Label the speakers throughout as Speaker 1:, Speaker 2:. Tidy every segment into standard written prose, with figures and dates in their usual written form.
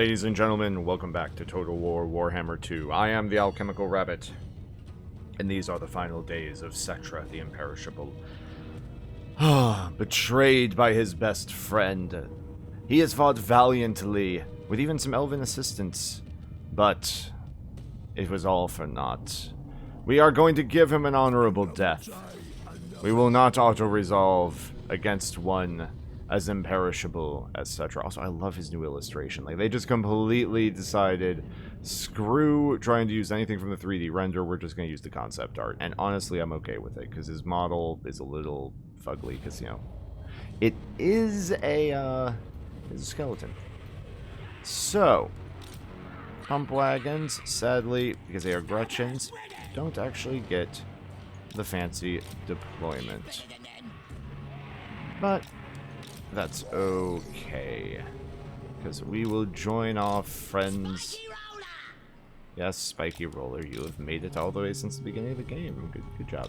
Speaker 1: Ladies and gentlemen, welcome back to Total War Warhammer 2. I am the Alchemical Rabbit, and these are the final days of Setra the Imperishable. Betrayed by his best friend. He has fought valiantly, with even some elven assistance, but it was all for naught. We are going to give him an honorable death. We will not auto-resolve against one as imperishable as Setra. Also, I love his new illustration. Like, they just completely decided, screw trying to use anything from the 3D render, we're just going to use the concept art. And honestly, I'm okay with it, because his model is a little fugly, because, you know, it is a skeleton. So, pump wagons, sadly, because they are Gretchens, don't actually get the fancy deployment. But that's okay, because we will join our friends. Yes, Spiky Roller, you have made it all the way since the beginning of the game. Good job.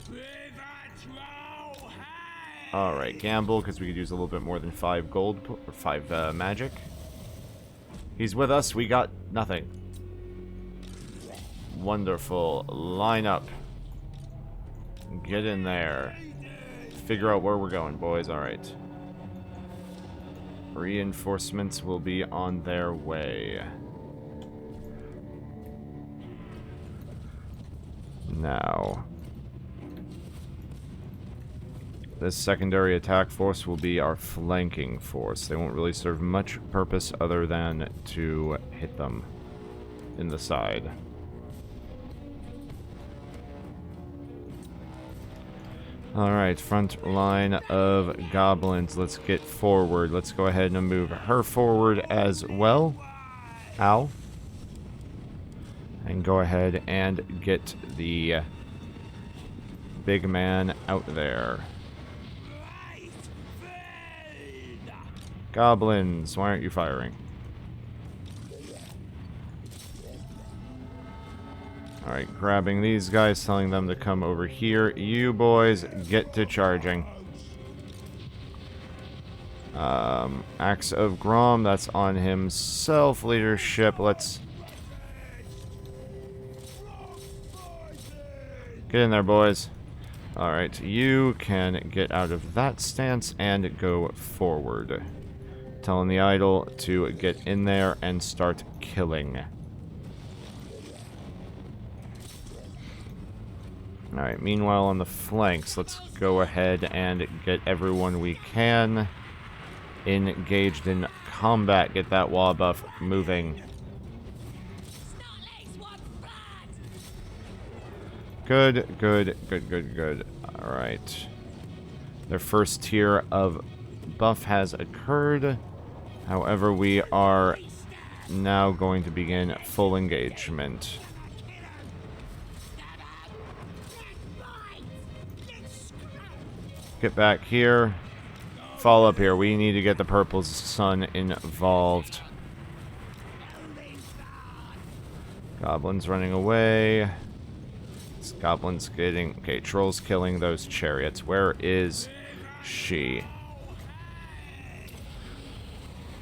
Speaker 1: Alright, gamble, because we could use a little bit more than 5 gold, or 5 magic. He's with us, we got nothing. Wonderful. Line up. Get in there. Figure out where we're going, boys. Alright. Reinforcements will be on their way. Now, this secondary attack force will be our flanking force. They won't really serve much purpose other than to hit them in the side. Alright, front line of goblins. Let's get forward. Let's go ahead and move her forward as well. Ow. And go ahead and get the big man out there. Goblins, why aren't you firing? Alright, grabbing these guys, telling them to come over here. You boys, get to charging. Axe of Grom, that's on himself. Leadership, let's get in there, boys. Alright, you can get out of that stance and go forward. Telling the idol to get in there and start killing. Alright, meanwhile on the flanks, let's go ahead and get everyone we can engaged in combat. Get that wall buff moving. Good. Alright. Their first tier of buff has occurred. However, we are now going to begin full engagement. Get back here. Fall up here. We need to get the purple sun involved. Goblins running away. This goblin's getting... Okay, trolls killing those chariots. Where is she?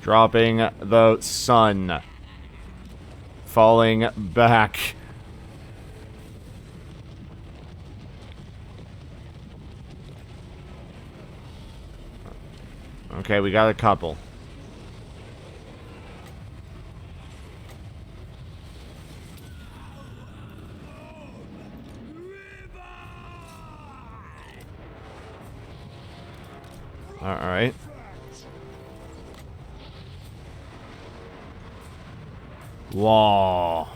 Speaker 1: Dropping the sun. Falling back. Okay, we got a couple. Alright. Wall.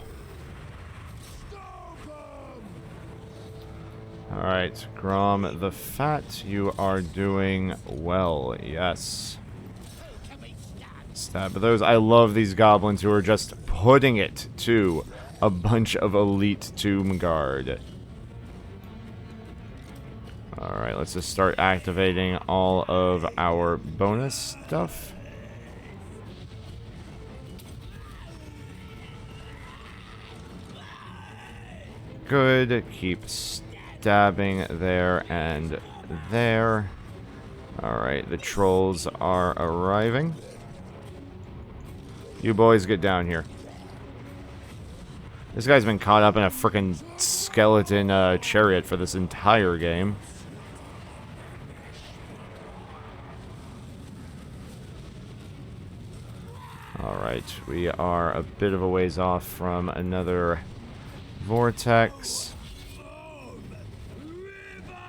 Speaker 1: Alright, Grom the Fat, you are doing well, yes. Stab those. I love these goblins who are just putting it to a bunch of elite Tomb Guard. Alright, let's just start activating all of our bonus stuff. Good, keep stabbing there and there. Alright, the trolls are arriving. You boys get down here. This guy's been caught up in a frickin' skeleton chariot for this entire game. Alright, we are a bit of a ways off from another Vortex.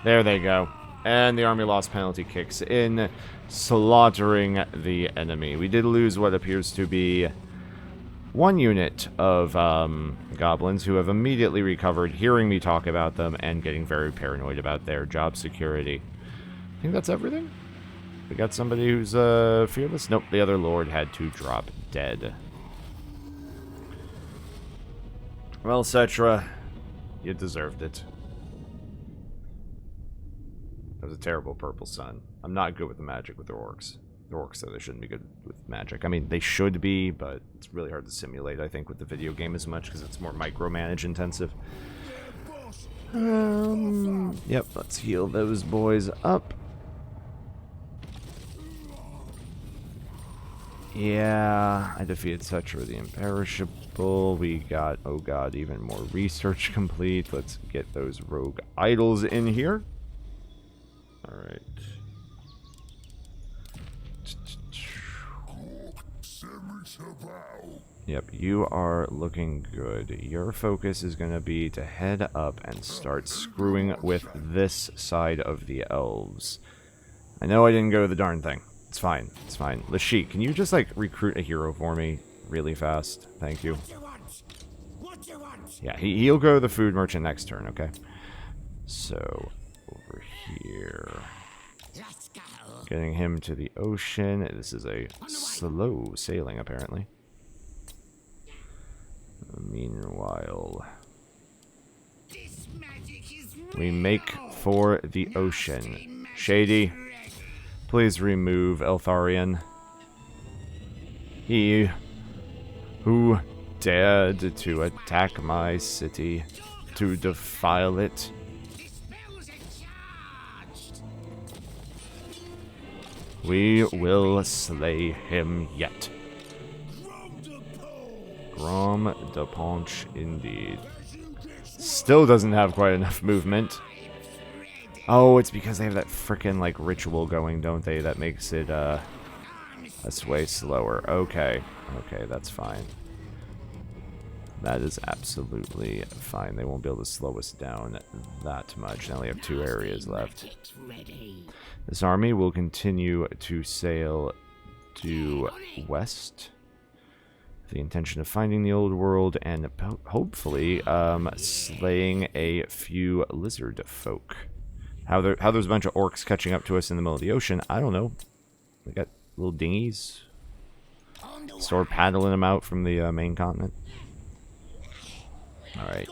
Speaker 1: There they go. And the army loss penalty kicks in, slaughtering the enemy. We did lose what appears to be one unit of goblins who have immediately recovered, hearing me talk about them and getting very paranoid about their job security. I think that's everything. We got somebody who's fearless. Nope, the other lord had to drop dead. Well, Setra, you deserved it. That was a terrible purple sun. I'm not good with the magic with the orcs. The orcs said they shouldn't be good with magic. I mean, they should be, but it's really hard to simulate, I think, with the video game as much, because it's more micromanage intensive. Yep, let's heal those boys up. Yeah, I defeated Setra the Imperishable. We got, oh god, even more research complete. Let's get those rogue idols in here. Alright. Yep, you are looking good. Your focus is going to be to head up and start screwing with this side of the elves. I know I didn't go to the darn thing. It's fine. It's fine. Lashik, can you just, like, recruit a hero for me really fast? Thank you. Yeah, he'll go to the food merchant next turn, okay? So, over here. Getting him to the ocean. This is a slow sailing, apparently. Meanwhile, we make for the ocean. Shady, please remove Eltharion. He who dared to attack my city, to defile it. We will slay him yet. Grom de Paunch, indeed. Still doesn't have quite enough movement. Oh, it's because they have that frickin', like, ritual going, don't they? That makes it, that's way slower. Okay. Okay, that's fine. That is absolutely fine. They won't be able to slow us down that much. Now we have 2 areas left. This army will continue to sail due west. The intention of finding the old world and hopefully slaying a few lizard folk. How there's a bunch of orcs catching up to us in the middle of the ocean, I don't know. We got little dinghies. Start paddling them out from the main continent. Alright.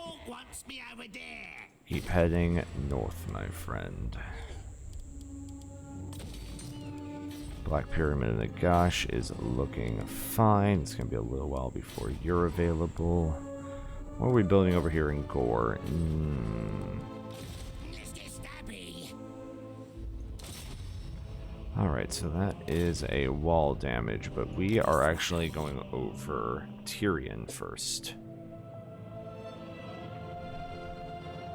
Speaker 1: Keep heading north, my friend. Black Pyramid of Nagash is looking fine. It's going to be a little while before you're available. What are we building over here in Gore? Alright, so that is a wall damage, but we are actually going over Tyrion first.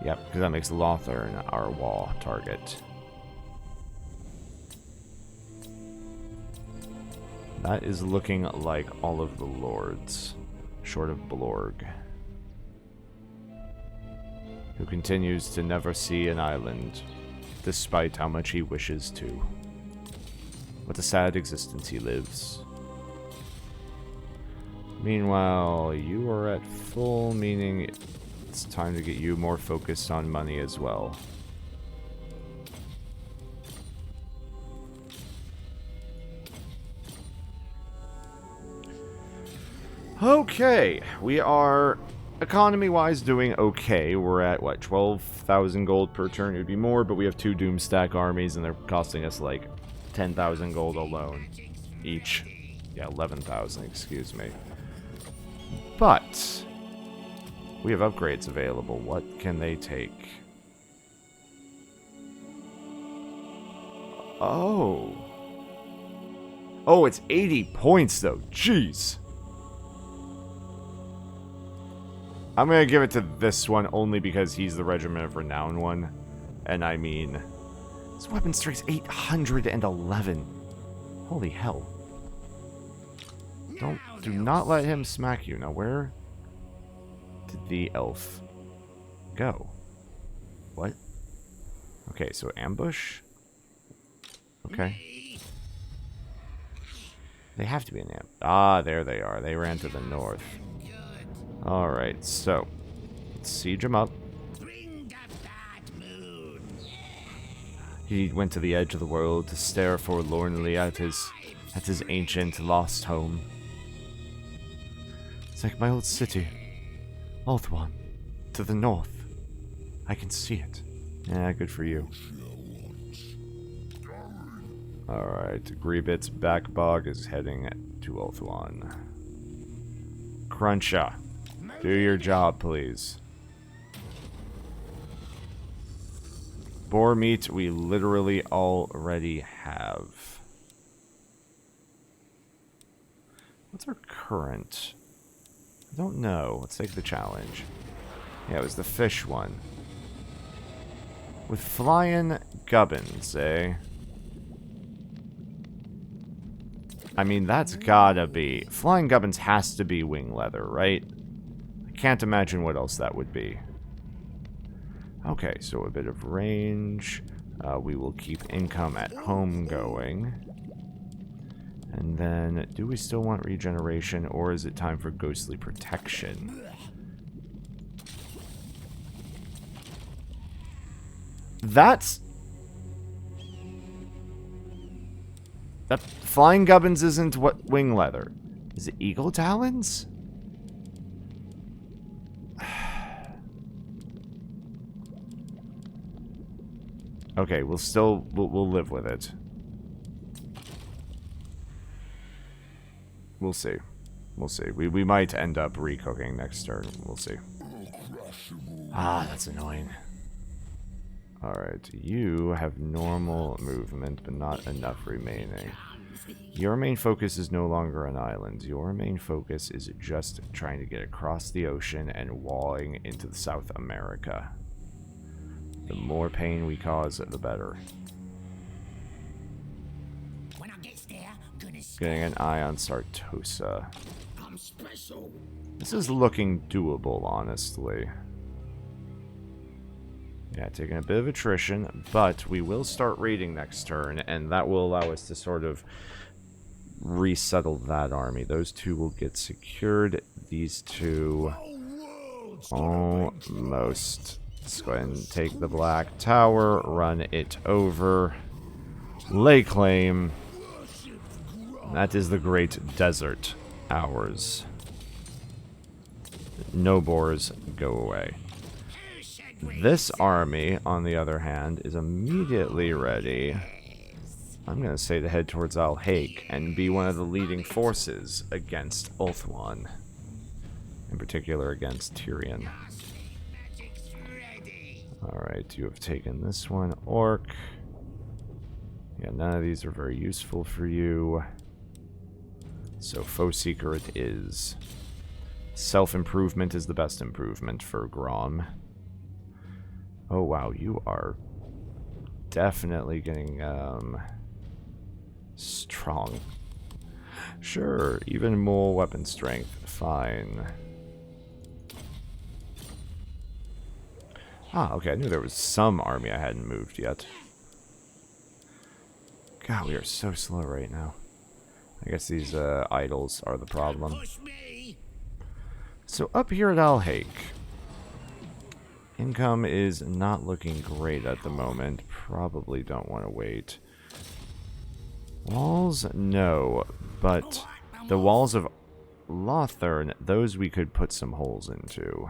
Speaker 1: Yep, because that makes Lothern our wall target. That is looking like all of the lords, short of Blorg, who continues to never see an island, despite how much he wishes to. What a sad existence he lives. Meanwhile, you are at full, meaning it's time to get you more focused on money as well. Okay, we are economy-wise doing okay. We're at, what, 12,000 gold per turn? It would be more, but we have 2 Doomstack armies, and they're costing us, like, 10,000 gold alone each. Yeah, 11,000, excuse me. But we have upgrades available. What can they take? Oh. Oh, it's 80 points, though. Jeez. I'm gonna give it to this one only because he's the Regiment of Renown one. And I mean, his weapon strength's 811. Holy hell. Do not let him smack you. Now where did the elf go? What? Okay, so ambush? Okay. They have to be an ambush. Ah, there they are. They ran to the north. Alright, so let's siege him up. He went to the edge of the world to stare forlornly at his ancient lost home. It's like my old city. Ulthuan. To the north. I can see it. Yeah, good for you. Alright, Griebit's Backbog is heading to Ulthuan. Cruncha. Do your job, please. Boar meat we literally already have. What's our current? I don't know. Let's take the challenge. Yeah, it was the fish one. With flying gubbins, eh? I mean, that's gotta be... Flying gubbins has to be wing leather, right? I can't imagine what else that would be. Okay, so a bit of range. We will keep income at home going. And then, do we still want regeneration, or is it time for ghostly protection? That's... That flying gubbins isn't what wing leather. Is it eagle talons? Okay, we'll live with it. We'll see. We'll see. We might end up recooking next turn. We'll see. Ah, that's annoying. Alright, you have normal movement, but not enough remaining. Your main focus is no longer on islands. Your main focus is just trying to get across the ocean and walling into South America. The more pain we cause, the better. Getting an eye on Sartosa. This is looking doable, honestly. Yeah, taking a bit of attrition, but we will start raiding next turn, and that will allow us to sort of resettle that army. Those two will get secured. These two almost. Let's go ahead and take the Black Tower, run it over, lay claim. That is the Great Desert. Ours. No boars, go away. This army, on the other hand, is immediately ready. I'm going to say to head towards Alhake and be one of the leading forces against Ulthuan. In particular against Tyrion. Alright, you have taken this one. Orc. Yeah, none of these are very useful for you. So, Foe Seeker it is. Self-improvement is the best improvement for Grom. Oh wow, you are definitely getting, strong. Sure, even more weapon strength. Fine. Ah, okay, I knew there was some army I hadn't moved yet. God, we are so slow right now. I guess these idols are the problem. So up here at Alhake, income is not looking great at the moment. Probably don't want to wait. Walls, no, but the walls of Lothern, those we could put some holes into.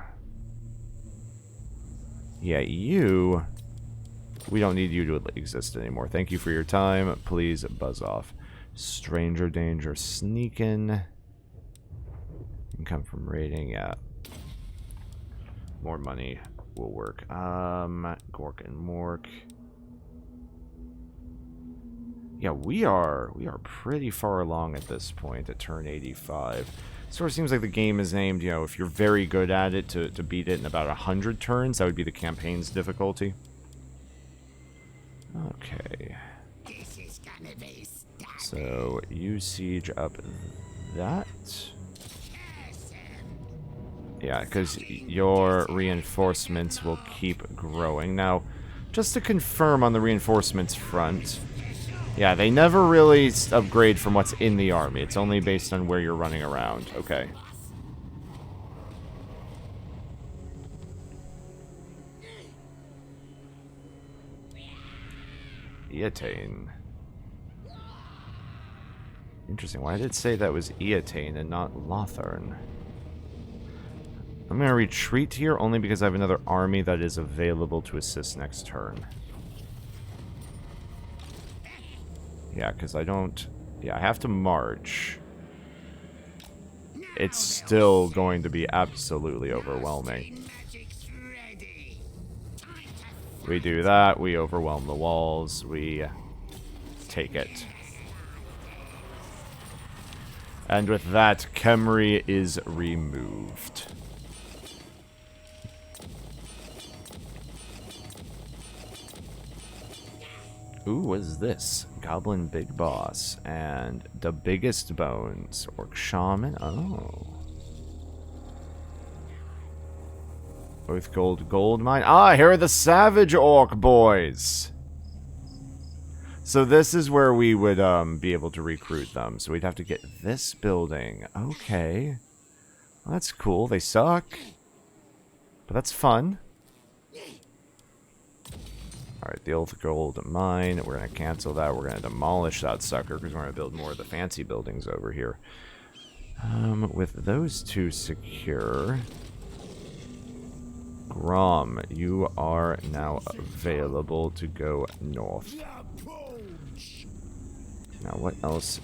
Speaker 1: Yeah, you... We don't need you to exist anymore. Thank you for your time. Please buzz off. Stranger danger. Sneakin'. Income from raiding. Yeah. More money will work. Gork and Mork. Yeah, we are pretty far along at this point at turn 85. Sort of seems like the game is aimed, you know, if you're very good at it, to beat it in about 100 turns. That would be the campaign's difficulty. Okay. So, you siege up that. Yeah, because your reinforcements will keep growing. Now, just to confirm on the reinforcements front, yeah, they never really upgrade from what's in the army. It's only based on where you're running around. Okay. Eatane. Interesting. Why did it say that was Eatane and not Lothern? I'm going to retreat here only because I have another army that is available to assist next turn. Yeah, because I don't... Yeah, I have to march. It's still going to be absolutely overwhelming. We do that, we overwhelm the walls, we take it. And with that, Khemri is removed. Ooh, what is this? Goblin Big Boss. And the biggest bones. Orc Shaman. Oh. Both gold mine. Ah, here are the Savage Orc boys. So this is where we would be able to recruit them. So we'd have to get this building. Okay. Well, that's cool. They suck. But that's fun. Alright, the old gold mine. We're going to cancel that. We're going to demolish that sucker because we're going to build more of the fancy buildings over here. With those two secure... Grom, you are now available to go north. Now, what else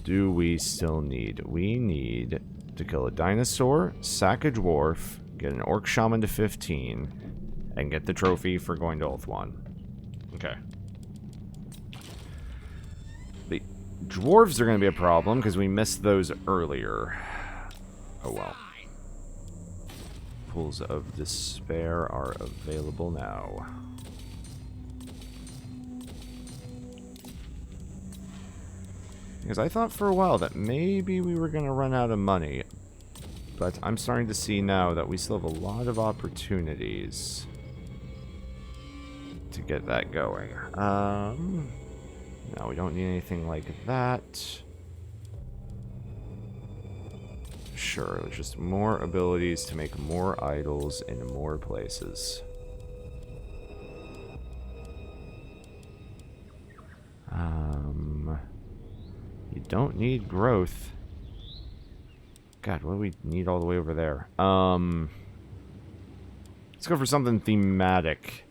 Speaker 1: do we still need? We need to kill a dinosaur, sack a dwarf, get an orc shaman to 15, and get the trophy for going to Ulthuan. Okay. The dwarves are going to be a problem because we missed those earlier. Oh well. Pools of Despair are available now. Because I thought for a while that maybe we were going to run out of money. But I'm starting to see now that we still have a lot of opportunities to get that going. No, we don't need anything like that. Sure, just more abilities to make more idols in more places. You don't need growth. God, what do we need all the way over there? Let's go for something thematic.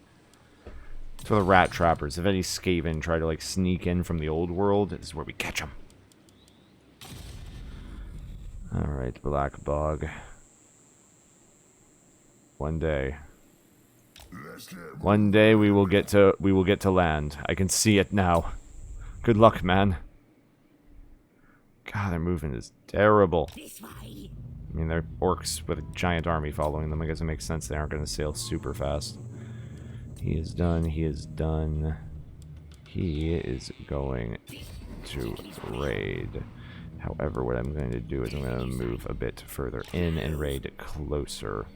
Speaker 1: For the rat trappers. If any Skaven try to like sneak in from the old world, this is where we catch them. Alright, Black Bog. One day we will get to land. I can see it now. Good luck, man. God, their movement is terrible. I mean, they're orcs with a giant army following them. I guess it makes sense they aren't going to sail super fast. He is done. He is done. He is going to raid. However, what I'm going to do is I'm going to move a bit further in and raid closer.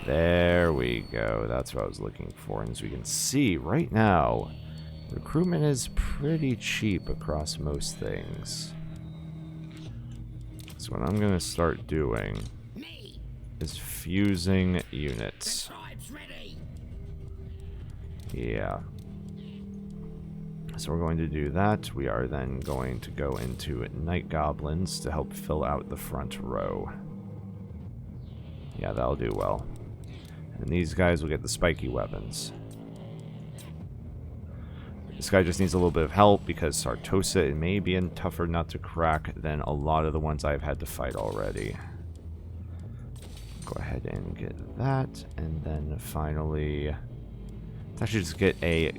Speaker 1: There we go. That's what I was looking for. And as we can see right now, recruitment is pretty cheap across most things. So what I'm going to start doing is fusing units. Yeah. So we're going to do that. We are then going to go into Night Goblins to help fill out the front row. Yeah, that'll do well. And these guys will get the spiky weapons. This guy just needs a little bit of help because Sartosa may be a tougher nut to crack than a lot of the ones I've had to fight already. Go ahead and get that. And then finally... I should just get a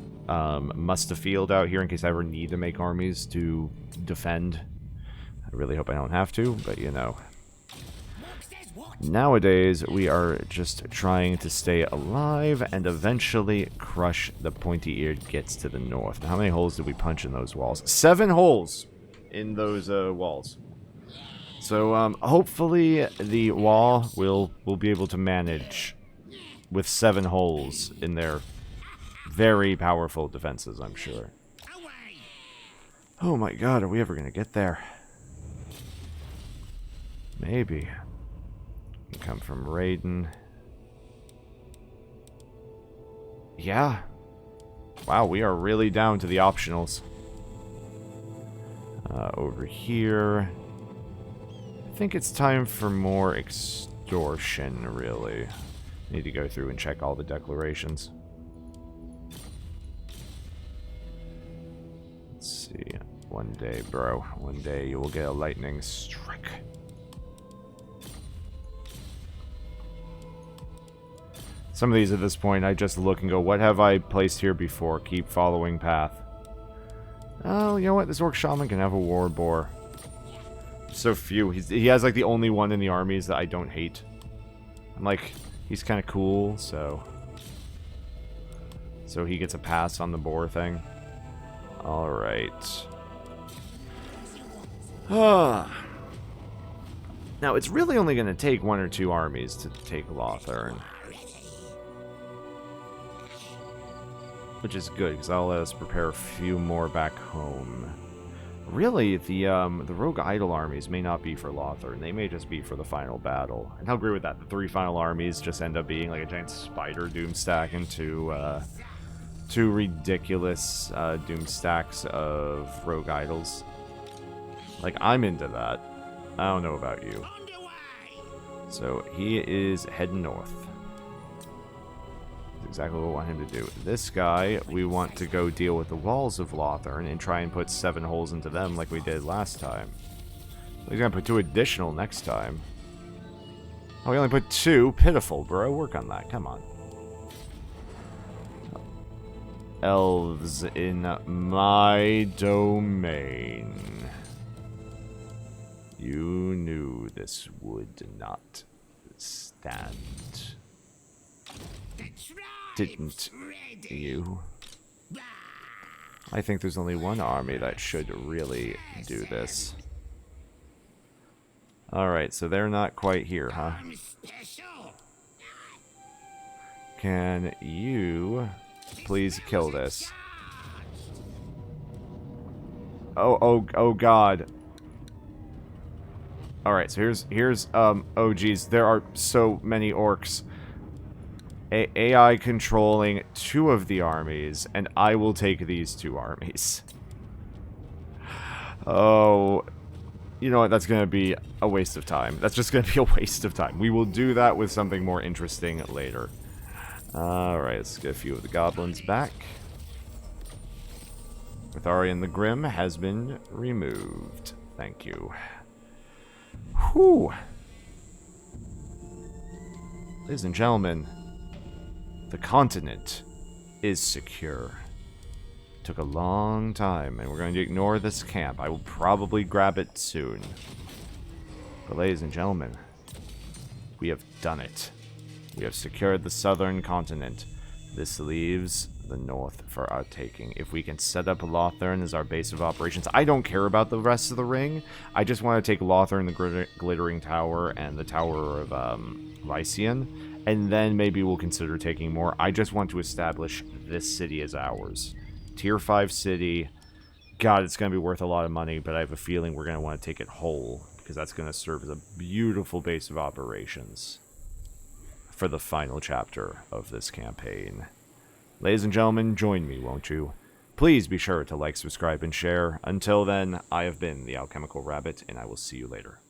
Speaker 1: musta field out here in case I ever need to make armies to defend. I really hope I don't have to, but you know. Nowadays, we are just trying to stay alive and eventually crush the pointy-eared gits to the north. Now, how many holes did we punch in those walls? 7 holes in those walls. So, hopefully the wall will be able to manage with 7 holes in their very powerful defenses, I'm sure. Oh my god, are we ever gonna get there? Maybe. Come from Raiden. Yeah. Wow, we are really down to the optionals. Over here. I think it's time for more extortion, really. Need to go through and check all the declarations. Let's see. One day, bro. One day you will get a lightning strike. Some of these at this point, I just look and go, what have I placed here before? Keep following path. Oh, you know what? This Orc Shaman can have a War Boar. So few. He has like the only one in the armies that I don't hate. I'm like, he's kind of cool, so he gets a pass on the boar thing. Alright. Now, it's really only going to take 1 or 2 armies to take Lothern. Which is good, because that'll let us prepare a few more back home. Really, the Rogue Idol armies may not be for Lothern. They may just be for the final battle. And I'll agree with that. The 3 final armies just end up being like a giant spider doom stack into 2 ridiculous doom stacks of Rogue Idols. Like, I'm into that. I don't know about you. So, he is heading north. Exactly what we want him to do. This guy, we want to go deal with the walls of Lothern and try and put 7 holes into them like we did last time. He's gonna put 2 additional next time. Oh, we only put 2? Pitiful, bro. Work on that. Come on. Elves in my domain. You knew this would not stand. Didn't you? I think there's only one army that should really do this. Alright, so they're not quite here, huh? Can you please kill this? Oh god. Alright, so here's oh geez, there are so many orcs. AI controlling 2 of the armies, and I will take these 2 armies. Oh, you know what, that's going to be a waste of time. That's just going to be a waste of time. We will do that with something more interesting later. Alright, let's get a few of the goblins back. Artharian the Grim has been removed. Thank you. Whew. Ladies and gentlemen, the continent is secure. Took a long time, and we're going to ignore this camp. I will probably grab it soon. But ladies and gentlemen, we have done it. We have secured the southern continent. This leaves the north for our taking. If we can set up Lothern as our base of operations, I don't care about the rest of the ring. I just want to take Lothern, the Glittering Tower, and the Tower of Lycian. And then maybe we'll consider taking more. I just want to establish this city as ours. Tier 5 city. God, it's going to be worth a lot of money, but I have a feeling we're going to want to take it whole, because that's going to serve as a beautiful base of operations for the final chapter of this campaign. Ladies and gentlemen, join me, won't you? Please be sure to like, subscribe, and share. Until then, I have been the Alchemical Rabbit, and I will see you later.